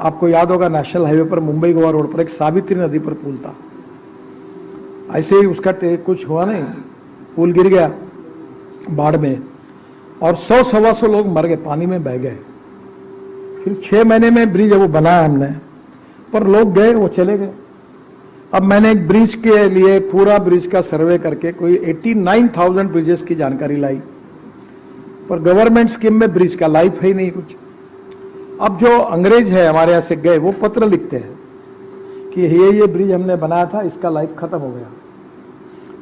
आपको याद होगा नेशनल हाईवे पर मुंबई गोवा रोड पर एक सावित्री नदी पर पुल था। ऐसे ही उसका कुछ हुआ नहीं, पुल गिर गया बाढ़ में और 100-125 लोग मर गए, पानी में बह गए। फिर 6 महीने में ब्रिज वो बनाया हमने, पर लोग गए, वो चले गए। अब मैंने एक ब्रिज के लिए पूरा ब्रिज का सर्वे करके कोई 89,000 ब्रिजेस की जानकारी लाई, पर गवर्नमेंट स्कीम में ब्रिज का लाइफ है ही नहीं कुछ। अब जो अंग्रेज है हमारे यहाँ से गए, वो पत्र लिखते हैं कि ये ब्रिज हमने बनाया था, इसका लाइफ खत्म हो गया।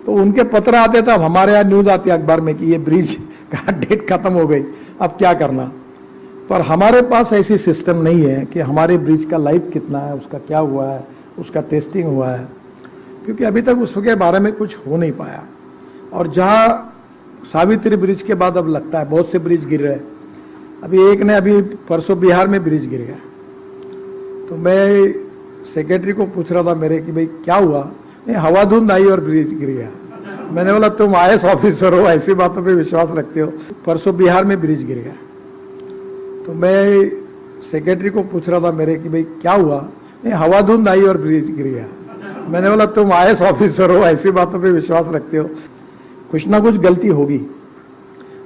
तो उनके पत्र आते थे, अब हमारे यहाँ न्यूज आती है अखबार में कि ये ब्रिज का डेट खत्म हो गई, अब क्या करना। पर हमारे पास ऐसी सिस्टम नहीं है कि हमारे ब्रिज का लाइफ कितना है, उसका क्या हुआ है, उसका टेस्टिंग हुआ है, क्योंकि अभी तक उसके बारे में कुछ हो नहीं पाया। और जहाँ सावित्री ब्रिज के बाद अब लगता है बहुत से ब्रिज गिर रहे हैं। अभी परसों बिहार में ब्रिज गिर गया, तो मैं सेक्रेटरी को पूछ रहा था मेरे कि भाई क्या हुआ। नहीं, हवा धुंध आई और ब्रिज गिर गया। मैंने बोला तुम IAS ऑफिसर हो, ऐसी बातों पे विश्वास रखते हो। परसों बिहार में ब्रिज गिर गया, तो मैं सेक्रेटरी को पूछ रहा था मेरे कि भाई क्या हुआ। नहीं, हवा धुंध आई और ब्रिज गिर गया। मैंने बोला तुम IAS ऑफिसर हो, ऐसी बातों पे विश्वास रखते हो, कुछ ना कुछ गलती होगी।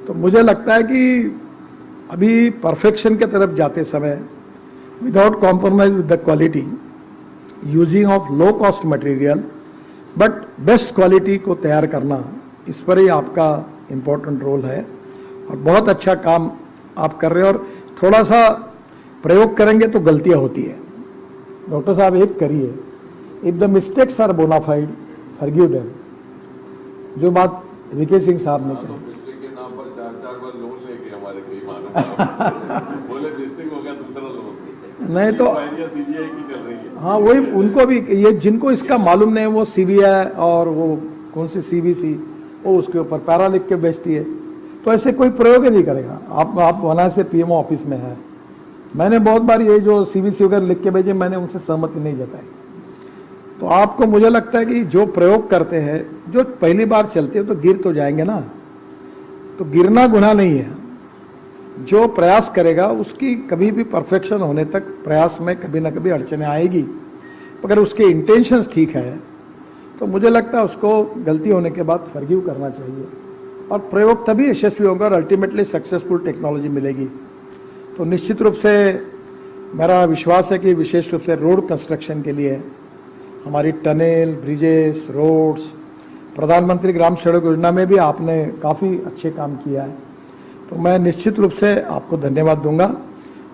तो मुझे लगता है कि अभी परफेक्शन के तरफ जाते समय without compromise with the quality, using of low cost material but best quality को तैयार करना, इस पर ही आपका इम्पोर्टेंट रोल है। और बहुत अच्छा काम आप कर रहे हो, और थोड़ा सा प्रयोग करेंगे तो गलतियां होती है। डॉक्टर साहब एक करिए, if the mistakes are bonafide forgive them, जो बात वीके सिंह साहब ने कही। बोले मिस्टेक हो गया, दूसरा लोन नहीं तो CBI की चल रही है। हाँ, वही उनको भी, ये जिनको इसका मालूम नहीं वो CBI और वो कौन सी CBC, वो उसके ऊपर पैरा लिख के बेचती है। तो ऐसे कोई प्रयोग ही नहीं करेगा। आप वहाँ से PMO ऑफिस में है, मैंने बहुत बार ये जो CBC वगैरह लिख के भेजे, मैंने उनसे सहमति नहीं जताई। तो आपको, मुझे लगता है कि जो प्रयोग करते हैं, जो पहली बार चलते हैं तो गिर तो जाएंगे ना, तो गिरना गुनाह नहीं है। जो प्रयास करेगा उसकी कभी भी परफेक्शन होने तक प्रयास में कभी ना कभी अड़चने आएगी। अगर उसके इंटेंशंस ठीक है तो मुझे लगता है उसको गलती होने के बाद फॉरगिव करना चाहिए, और प्रयोग तभी यशस्वी होगा और अल्टीमेटली सक्सेसफुल टेक्नोलॉजी मिलेगी। तो निश्चित रूप से मेरा विश्वास है कि विशेष रूप से रोड कंस्ट्रक्शन के लिए हमारी टनल, ब्रिजेस, रोड्स, प्रधानमंत्री ग्राम सड़क योजना में भी आपने काफ़ी अच्छे काम किया है। तो मैं निश्चित रूप से आपको धन्यवाद दूंगा,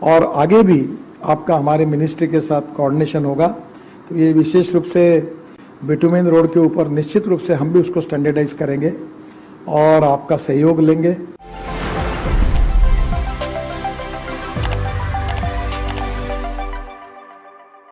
और आगे भी आपका हमारे मिनिस्ट्री के साथ कोऑर्डिनेशन होगा। तो ये विशेष रूप से बिटुमेन रोड के ऊपर निश्चित रूप से हम भी उसको स्टैंडर्डाइज करेंगे और आपका सहयोग लेंगे।